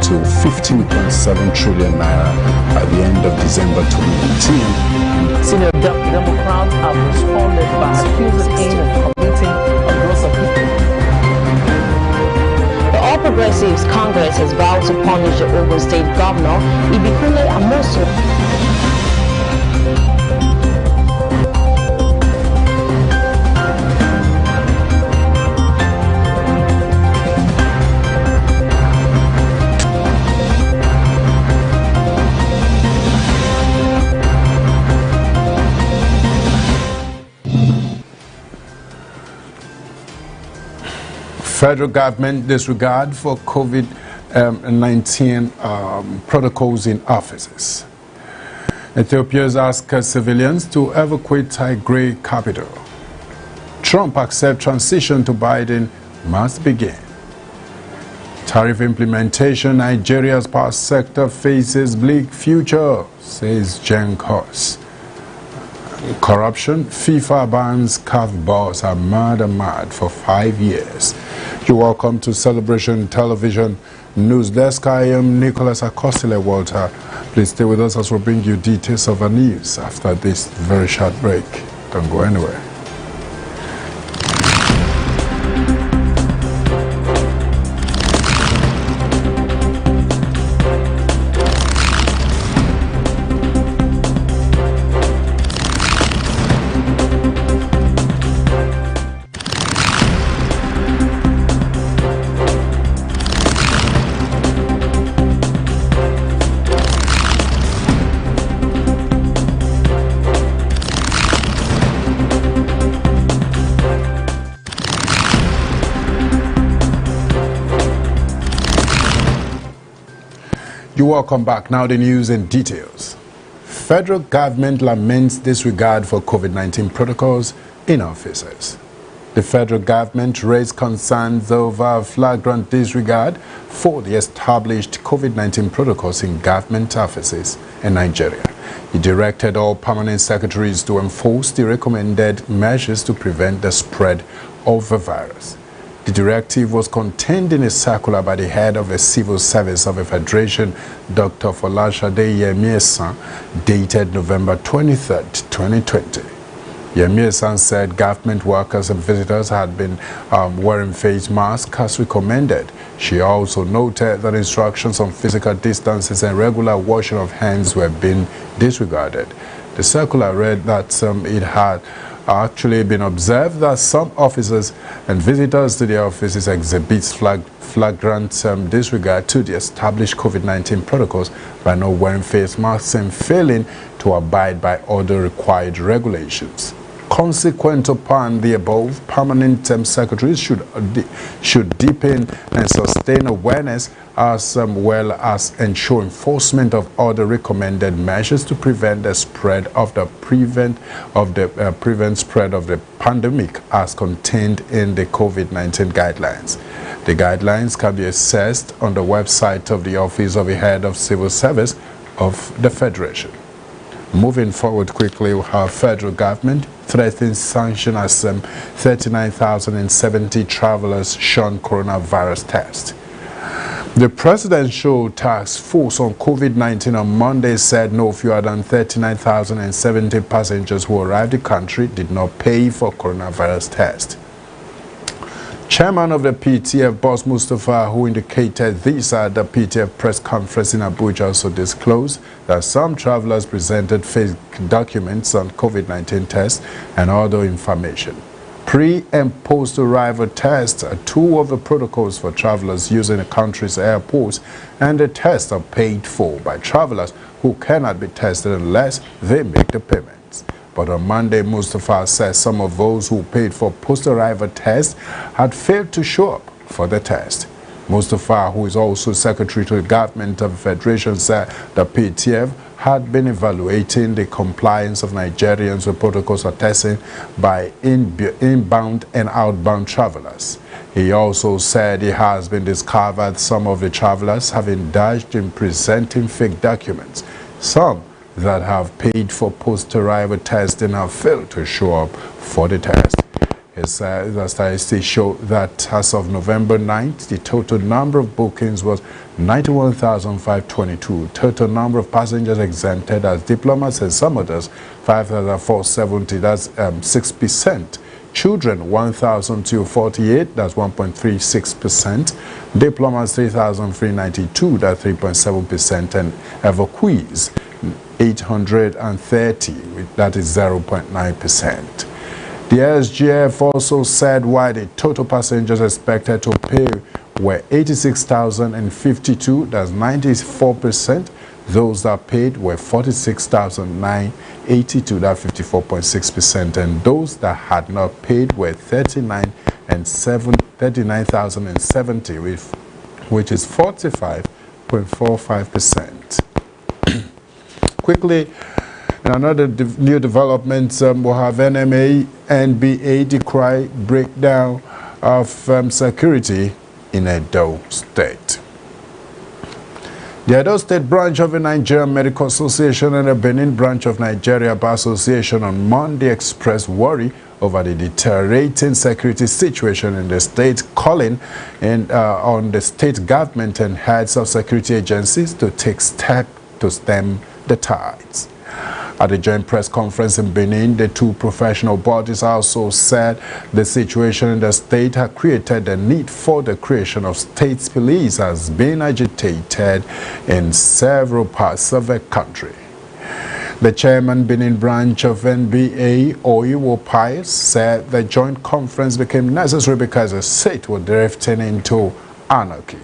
to 15.7 trillion naira at the end of December 2018. Senior Democrats have responded by accusing him of committing a gross offense. The All Progressives Congress has vowed to punish the Ogun State Governor, Ibikunle Amosu. Federal government disregard for COVID-19 protocols in offices. Ethiopia's asked civilians to evacuate Tigray capital. Trump accepts transition to Biden must begin. Tariff implementation, Nigeria's power sector faces bleak future, says Jen Kos. Corruption, FIFA bans CAF boss are mad for 5 years. You're welcome to Celebration Television News Desk. I am Nicholas Akosile Walter. Please stay with us as we bring you details of our news after this very short break. Don't go anywhere. You're welcome back. Now the news in details. Federal government laments disregard for COVID-19 protocols in offices. The federal government raised concerns over flagrant disregard for the established COVID-19 protocols in government offices in Nigeria. It directed all permanent secretaries to enforce the recommended measures to prevent the spread of the virus. The directive was contained in a circular by the head of the Civil Service of the Federation, Dr. Folashade Yemiesan, dated November 23, 2020. Yemiesan said government workers and visitors had been wearing face masks as recommended. She also noted that instructions on physical distances and regular washing of hands were being disregarded. The circular read that it had actually been observed that some officers and visitors to their offices exhibits flagrant disregard to the established COVID-19 protocols by not wearing face masks and failing to abide by other required regulations. Consequent upon the above, permanent secretaries should deepen and sustain awareness as well as ensure enforcement of other recommended measures to prevent the spread of the spread of the pandemic as contained in the COVID-19 guidelines. The guidelines can be accessed on the website of the Office of the Head of Civil Service of the Federation. Moving forward quickly, our federal government threatens sanction as 39,070 travelers shun coronavirus test. The Presidential Task Force on COVID-19 on Monday said no fewer than 39,070 passengers who arrived in the country did not pay for coronavirus test. Chairman of the PTF, Boss Mustafa, who indicated this at the PTF press conference in Abuja, also disclosed that some travelers presented fake documents on COVID-19 tests and other information. Pre- and post-arrival tests are two of the protocols for travelers using the country's airports, and the tests are paid for by travelers who cannot be tested unless they make the payments. But on Monday, Mustafa said some of those who paid for post-arrival tests had failed to show up for the test. Mustafa, who is also Secretary to the Government of the Federation, said the PTF had been evaluating the compliance of Nigerians with protocols for testing by inbound and outbound travelers. He also said it has been discovered some of the travelers have indulged in presenting fake documents. Some that have paid for post-arrival testing have failed to show up for the test. The statistics show that as of November 9th, the total number of bookings was 91,522. Total number of passengers exempted as diplomats and some others, 5,470, that's 6%. Children, 1,248, that's 1.36%. Diplomats, 3,392, that's 3.7%. And evacuees, 830, that is 0.9%. The SGF also said why the total passengers expected to pay were 86,052, that's 94%. Those that paid were 46,982, that's 54.6%. And those that had not paid were 39,070, which is 45.45%. Quickly, in another new development, we'll have NMA, NBA decry breakdown of security in Edo State. The Edo State branch of the Nigerian Medical Association and the Benin branch of Nigeria Bar Association on Monday expressed worry over the deteriorating security situation in the state, calling on the state government and heads of security agencies to take steps to stem the tides. At a joint press conference in Benin, the two professional bodies also said the situation in the state had created the need for the creation of state police has been agitated in several parts of the country. The chairman Benin branch of NBA, Oiwo Pius, said the joint conference became necessary because the state was drifting into anarchy.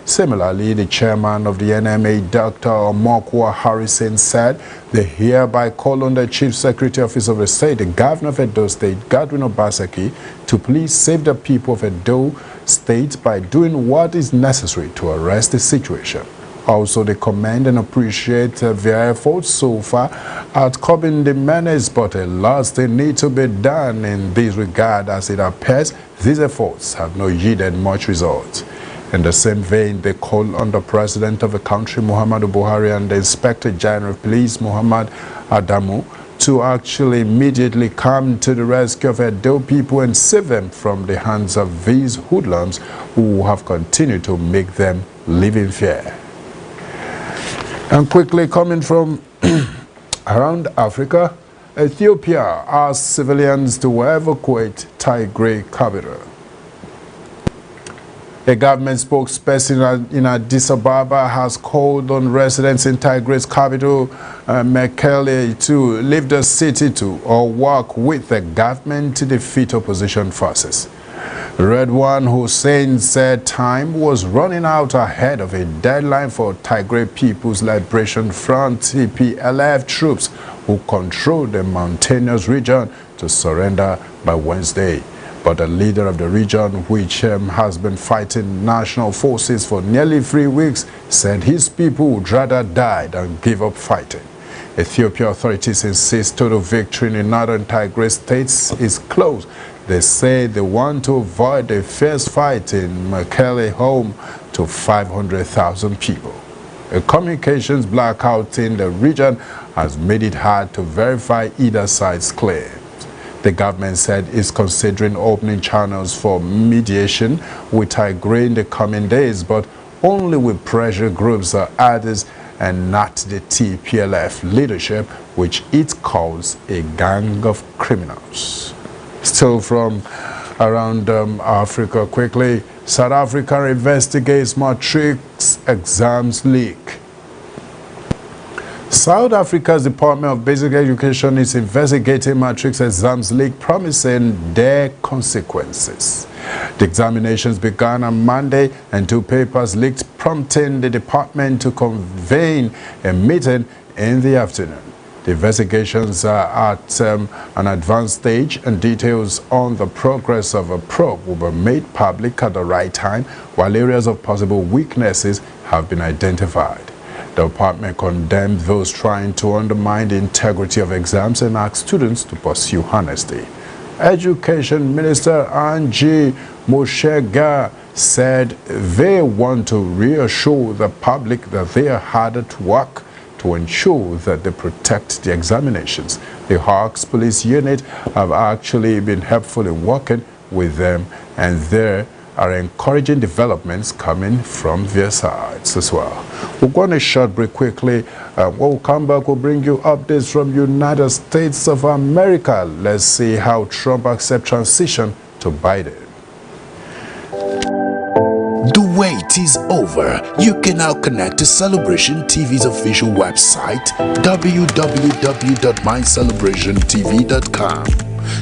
Similarly, the chairman of the NMA, Dr. Omokwa Harrison, said they hereby call on the Chief Security Office of the state, the Governor of Edo State, Godwin Obaseki, to please save the people of Edo State by doing what is necessary to arrest the situation. Also, they commend and appreciate their efforts so far at curbing the menace, but a lot still needs to be done in this regard, as it appears these efforts have not yielded much results. In the same vein, they call on the President of the country, Muhammadu Buhari, and the Inspector General of Police, Muhammad Adamu, to actually immediately come to the rescue of Edo people and save them from the hands of these hoodlums who have continued to make them live in fear. And quickly, coming from around Africa, Ethiopia asks civilians to evacuate Tigray capital. A government spokesperson in Addis Ababa has called on residents in Tigray's capital, Mekelle, to leave the city or work with the government to defeat opposition forces. Redwan Hussein said time was running out ahead of a deadline for Tigray People's Liberation Front TPLF troops who control the mountainous region to surrender by Wednesday. But the leader of the region, which has been fighting national forces for nearly 3 weeks, said his people would rather die than give up fighting. Ethiopia authorities insist total victory in the northern Tigray states is close. They say they want to avoid a fierce fight in Mekelle, home to 500,000 people. A communications blackout in the region has made it hard to verify either side's claim. The government said it's considering opening channels for mediation with Tigray in the coming days, but only with pressure groups or others and not the TPLF leadership, which it calls a gang of criminals. Still from around Africa, quickly, South Africa investigates matrix exams leak. South Africa's Department of Basic Education is investigating matrix exams leak, promising their consequences. The examinations began on Monday and 2 papers leaked, prompting the department to convene a meeting in the afternoon. The investigations are at an advanced stage, and details on the progress of a probe will be made public at the right time, while areas of possible weaknesses have been identified. The department condemned those trying to undermine the integrity of exams and asked students to pursue honesty. Education Minister Angie Moshega said they want to reassure the public that they are hard at work to ensure that they protect the examinations. The Hawks Police Unit have actually been helpful in working with them, and there are encouraging developments coming from their sides as well. We're going to short break quickly. When we'll come back, we'll bring you updates from United States of America. Let's see how Trump accepts transition to Biden. The wait is over. You can now connect to Celebration TV's official website, www.mycelebrationtv.com.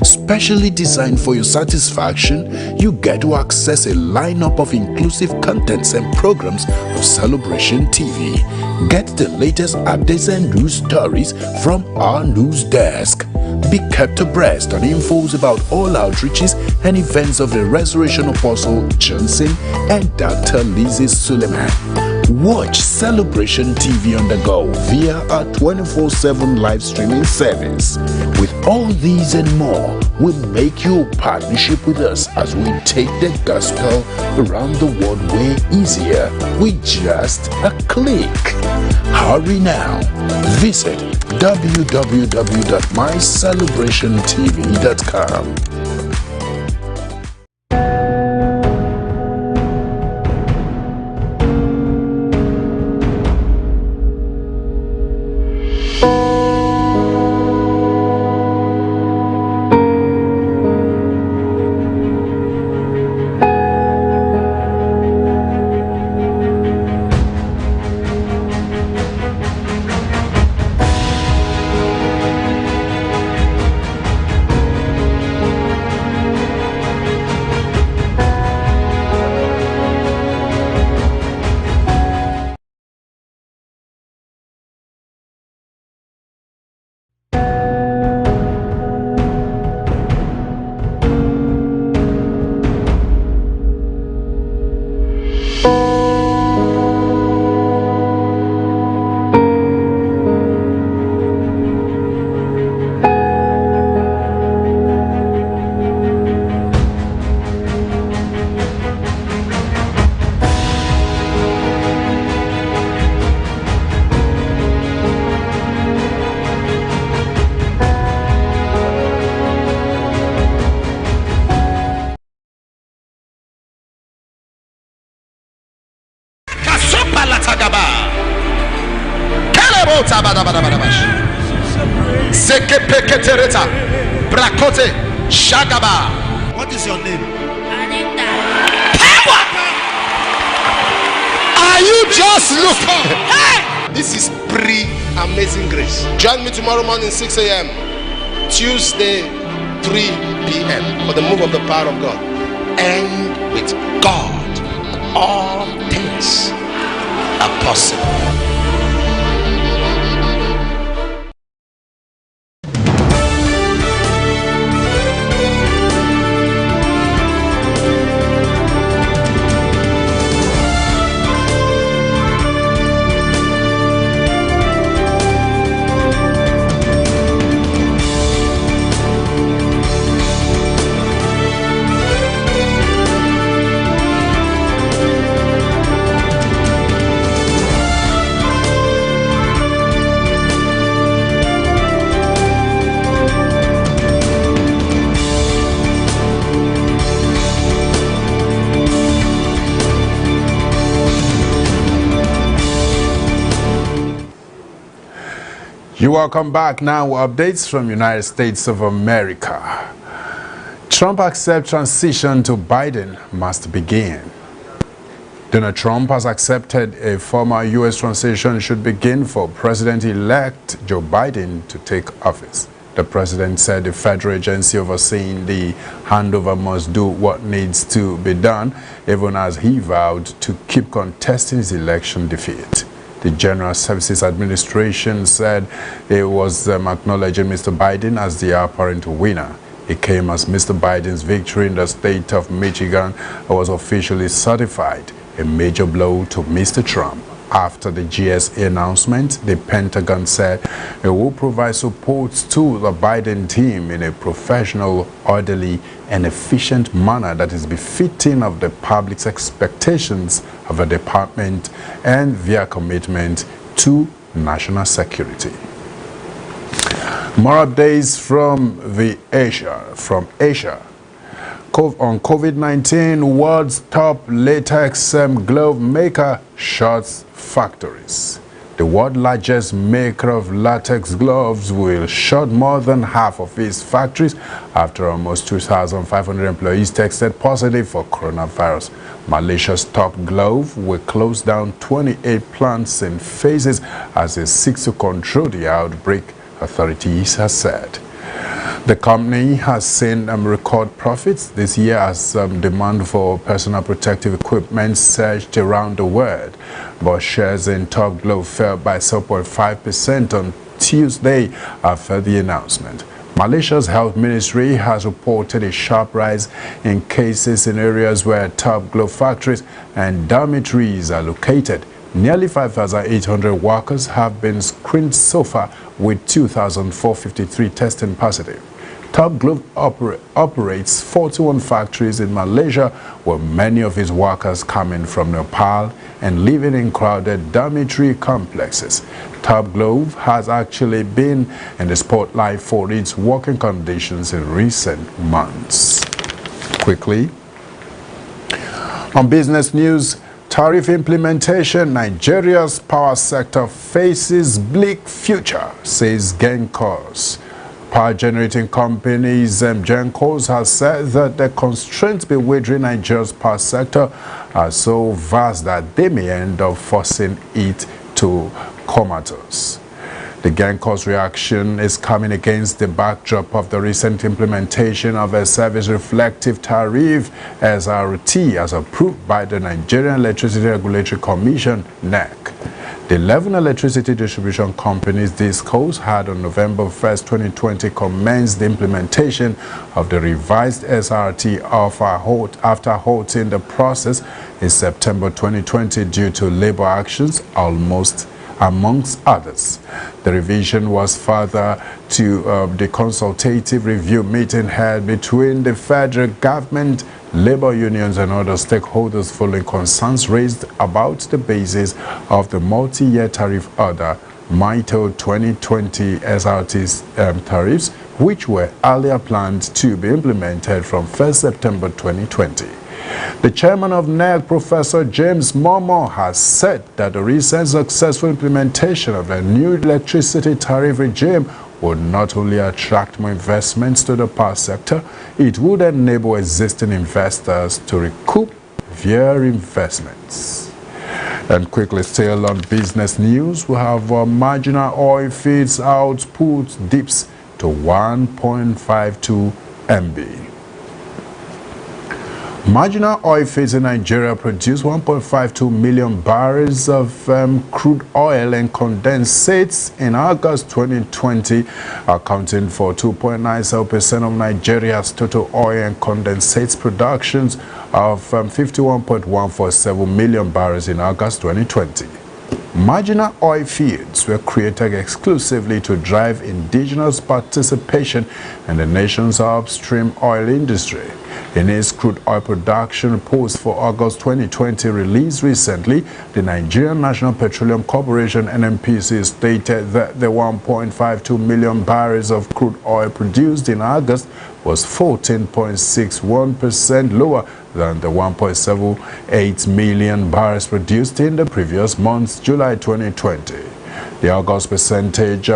Specially designed for your satisfaction, you get to access a lineup of inclusive contents and programs of Celebration TV. Get the latest updates and news stories from our news desk. Be kept abreast on infos about all outreaches and events of the Resurrection Apostle Johnson and Dr. Lizzie Suleiman. Watch Celebration TV on the go via our 24/7 live streaming service. With all these and more, we make your partnership with us as we take the gospel around the world way easier with just a click. Hurry now. Visit www.mycelebrationtv.com. What is your name? Are you just looking? Hey! This is pre-Amazing Grace. Join me tomorrow morning 6 a.m. Tuesday 3 p.m. for the move of the power of God. And with God, all things are possible. You're welcome back. Now, updates from United States of America. Trump accepts transition to Biden must begin. Donald Trump has accepted a former U.S. transition should begin for President-elect Joe Biden to take office. The president said the federal agency overseeing the handover must do what needs to be done, even as he vowed to keep contesting his election defeat. The General Services Administration said it was acknowledging Mr. Biden as the apparent winner. It came as Mr. Biden's victory in the state of Michigan was officially certified, a major blow to Mr. Trump. After the GSA announcement, the Pentagon said it will provide support to the Biden team in a professional, orderly, and efficient manner that is befitting of the public's expectations of the department and their commitment to national security. More updates from Asia. On COVID-19, world's top latex glove maker shuts factories. The world's largest maker of latex gloves will shut more than half of its factories after almost 2,500 employees tested positive for coronavirus. Malaysia's top glove will close down 28 plants in phases as it seeks to control the outbreak, authorities have said. The company has seen record profits this year as demand for personal protective equipment surged around the world, but shares in Top Glove fell by 0.5% on Tuesday after the announcement. Malaysia's health ministry has reported a sharp rise in cases in areas where Top Glove factories and dormitories are located. Nearly 5,800 workers have been screened so far, with 2,453 testing positive. Top Glove operates 41 factories in Malaysia, where many of its workers coming from Nepal and living in crowded dormitory complexes. Top Glove has actually been in the spotlight for its working conditions in recent months. Quickly, on business news, tariff implementation, Nigeria's power sector faces bleak future, says GENCOS. Power generating companies GENCOS has said that the constraints bewildering Nigeria's power sector are so vast that they may end up forcing it to comatose. The GENCOS reaction is coming against the backdrop of the recent implementation of a service reflective tariff SRT as approved by the Nigerian Electricity Regulatory Commission (NEC). The 11 electricity distribution companies DISCOs had on November 1st, 2020 commenced the implementation of the revised SRT after halting the process in September 2020 due to labor actions amongst others. The revision was further to the consultative review meeting held between the federal government, labor unions and other stakeholders following concerns raised about the basis of the multi-year tariff order, INT'L 2020 SRT tariffs, which were earlier planned to be implemented from 1st September 2020. The chairman of NEC, Professor James Momo, has said that the recent successful implementation of a new electricity tariff regime would not only attract more investments to the power sector, it would enable existing investors to recoup their investments. And quickly, still on business news, we have marginal oil feeds output dips to 1.52 MB. Marginal oil fields in Nigeria produced 1.52 million barrels of crude oil and condensates in August 2020, accounting for 2.97% of Nigeria's total oil and condensates productions of 51.147 million barrels in August 2020. Marginal oil fields were created exclusively to drive indigenous participation in the nation's upstream oil industry. In its crude oil production reports for August 2020 released recently, the Nigerian National Petroleum Corporation (NNPC) stated that the 1.52 million barrels of crude oil produced in August was 14.61% lower than the 1.78 million barrels produced in the previous month, July 2020. The August percentage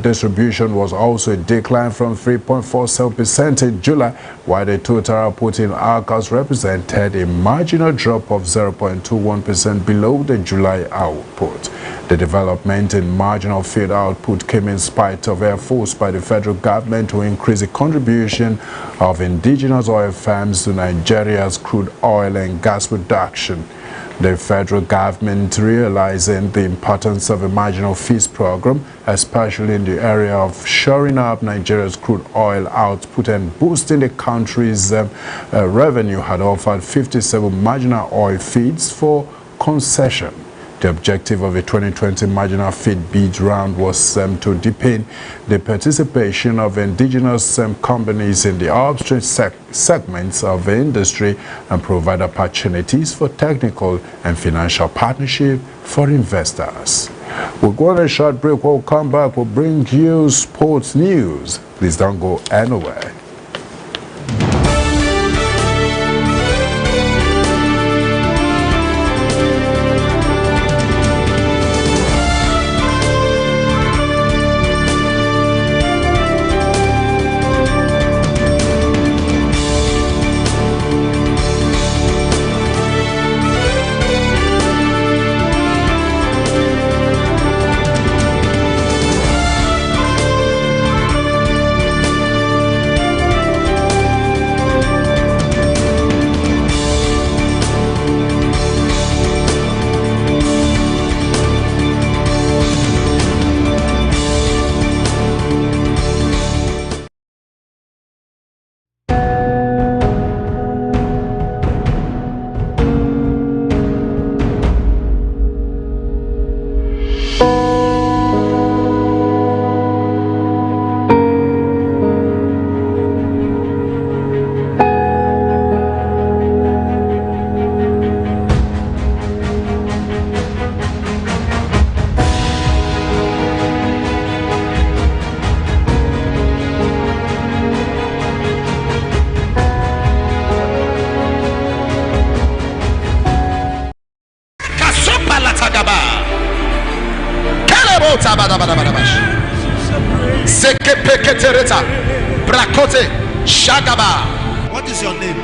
distribution was also a decline from 3.47% in July, while the total output in August represented a marginal drop of 0.21% below the July output. The development in marginal field output came in spite of efforts by the federal government to increase the contribution of indigenous oil farms to Nigeria's crude oil and gas production. The federal government, realizing the importance of a marginal fees program, especially in the area of shoring up Nigeria's crude oil output and boosting the country's revenue, had offered 57 marginal oil feeds for concession. The objective of the 2020 marginal feed bid round was to deepen the participation of indigenous companies in the upstream segments of the industry and provide opportunities for technical and financial partnership for investors. We'll go on a short break. We'll come back. We'll bring you sports news. Please don't go anywhere. What is your name?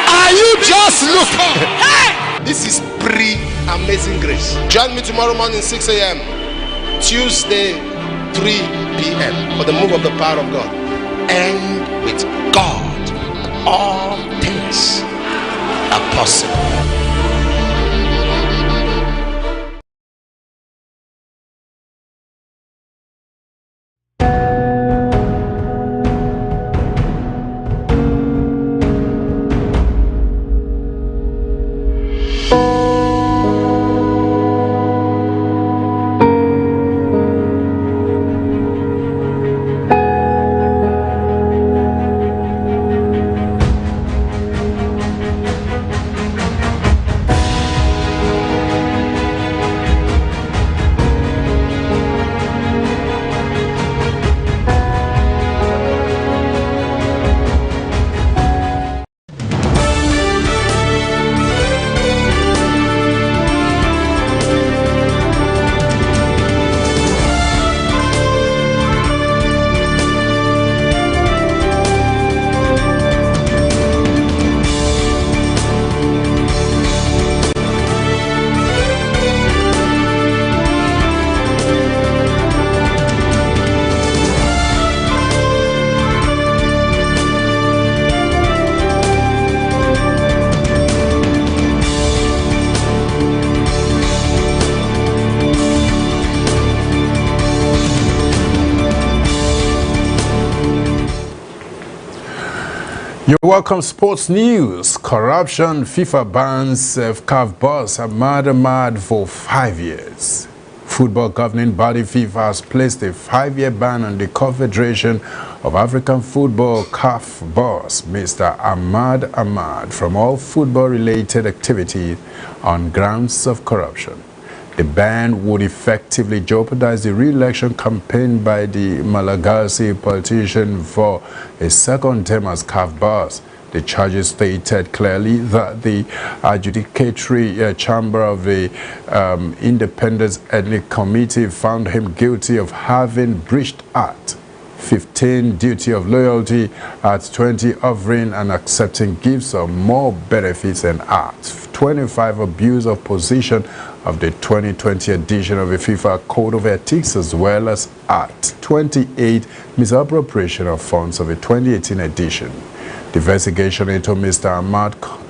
Are you just looking? Hey! This is pre-amazing grace. Join me tomorrow morning 6 a.m. Tuesday 3 p.m. for the move of the power of God. And with God, all things are possible. You're welcome. Sports news. Corruption. FIFA bans CAF boss Ahmad for 5 years. Football governing body FIFA has placed a 5-year ban on the Confederation of African Football CAF boss Mr. Ahmad from all football-related activity on grounds of corruption. The ban would effectively jeopardize the re-election campaign by the Malagasy politician for a second term as CAF boss. The charges stated clearly that the adjudicatory chamber of the Independent Ethnic Committee found him guilty of having breached Act 15, duty of loyalty, Act 20, offering and accepting gifts or more benefits, and Act 25, abuse of position of the 2020 edition of the FIFA Code of Ethics, as well as Act 28, misappropriation of funds of the 2018 edition. The investigation into Mr.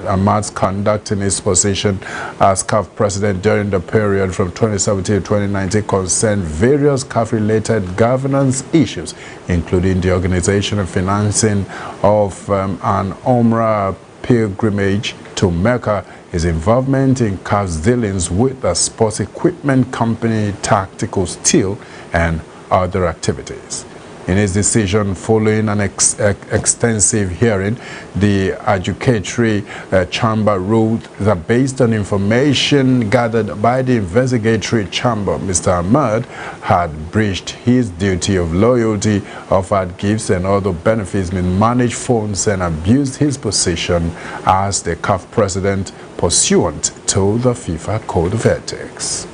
Ahmad's conduct in his position as CAF president during the period from 2017 to 2019 concerned various CAF-related governance issues, including the organization and financing of an Umrah pilgrimage to Mecca, his involvement in CAF's dealings with the sports equipment company Tactical Steel, and other activities. In his decision following an extensive hearing, the adjudicatory chamber ruled that based on information gathered by the investigatory chamber, Mr. Ahmad had breached his duty of loyalty, offered gifts and other benefits, mismanaged funds, and abused his position as the CAF president pursuant to the FIFA Code of Ethics.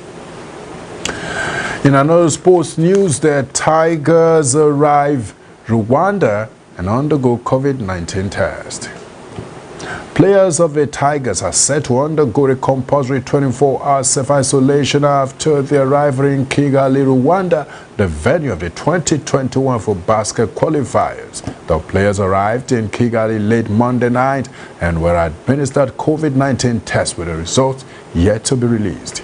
In another sports news, the Tigers arrive Rwanda and undergo COVID-19 test. Players of the Tigers are set to undergo a compulsory 24-hour self-isolation after their arrival in Kigali, Rwanda, the venue of the 2021 for basket qualifiers. The players arrived in Kigali late Monday night and were administered COVID-19 tests with the results yet to be released.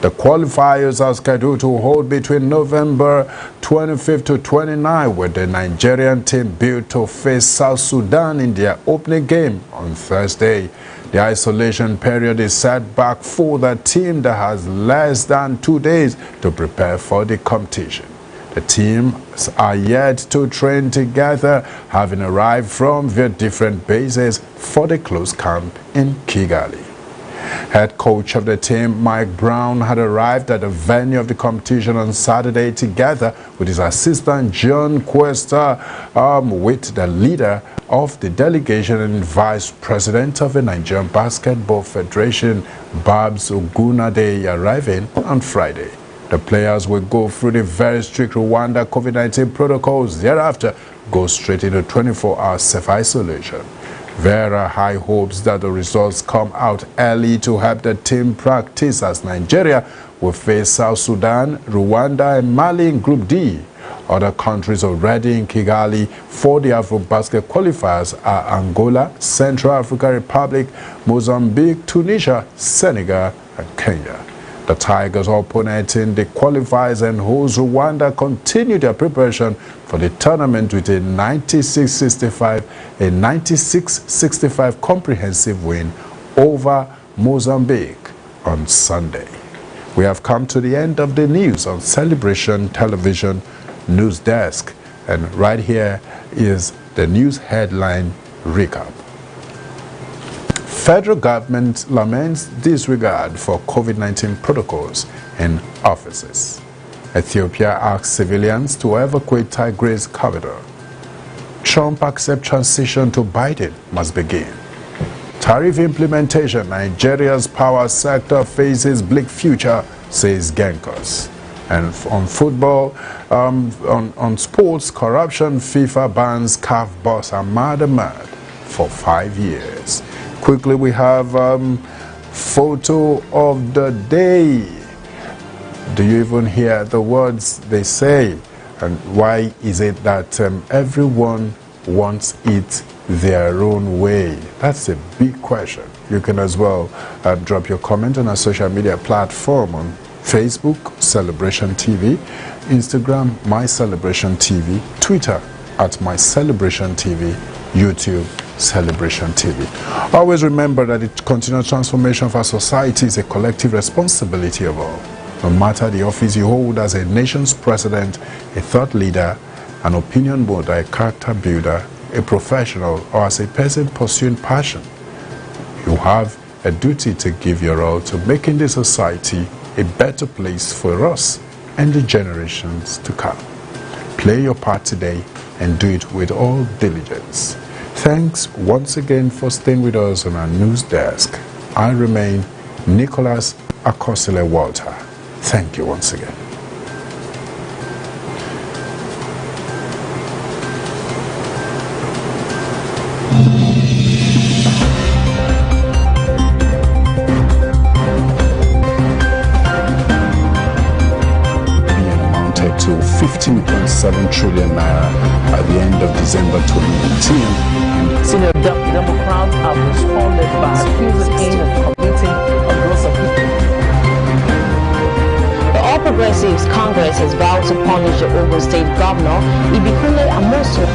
The qualifiers are scheduled to hold between November 25th to 29th, with the Nigerian team built to face South Sudan in their opening game on Thursday. The isolation period is set back for the team that has less than 2 days to prepare for the competition. The teams are yet to train together, having arrived from their different bases for the close camp in Kigali. Head coach of the team, Mike Brown, had arrived at the venue of the competition on Saturday together with his assistant, John Cuesta, with the leader of the delegation and vice president of the Nigerian Basketball Federation, Babs Ogunade, arriving on Friday. The players will go through the very strict Rwanda COVID-19 protocols, thereafter go straight into 24-hour self-isolation. There are high hopes that the results come out early to help the team practice, as Nigeria will face South Sudan, Rwanda and Mali in Group D. Other countries already in Kigali for the AfroBasket qualifiers are Angola, Central African Republic, Mozambique, Tunisia, Senegal and Kenya. The Tigers' opponents in the qualifiers and host Rwanda continue their preparation for the tournament with a 96-65 comprehensive win over Mozambique on Sunday. We have come to the end of the news on Celebration Television News Desk, and right here is the news headline recap. Federal government laments disregard for COVID-19 protocols in offices. Ethiopia asks civilians to evacuate Tigray capital. Trump accepts transition to Biden must begin. Tariff implementation, Nigeria's power sector faces bleak future, says Genkos. And on football, on sports, corruption, FIFA bans CAF boss Ahmad for 5 years. Quickly, we have photo of the day. Do you even hear the words they say? And why is it that everyone wants it their own way? That's a big question. You can as well drop your comment on our social media platform on Facebook, Celebration TV, Instagram, My Celebration TV, Twitter at My Celebration TV, YouTube, Celebration TV. Always remember that the continual transformation of our society is a collective responsibility of all. No matter the office you hold as a nation's president, a thought leader, an opinion builder, a character builder, a professional, or as a person pursuing passion, you have a duty to give your all to making this society a better place for us and the generations to come. Play your part today and do it with all diligence. Thanks once again for staying with us on our news desk. I remain Nicholas Akosile Walter. Thank you once again. To 15.7 trillion naira at the end of December 2019. Senior Democrats have responded by accusing him of committing a gross offense. The All Progressives Congress has vowed to punish the Ogun State Governor, Ibikunle Amosun.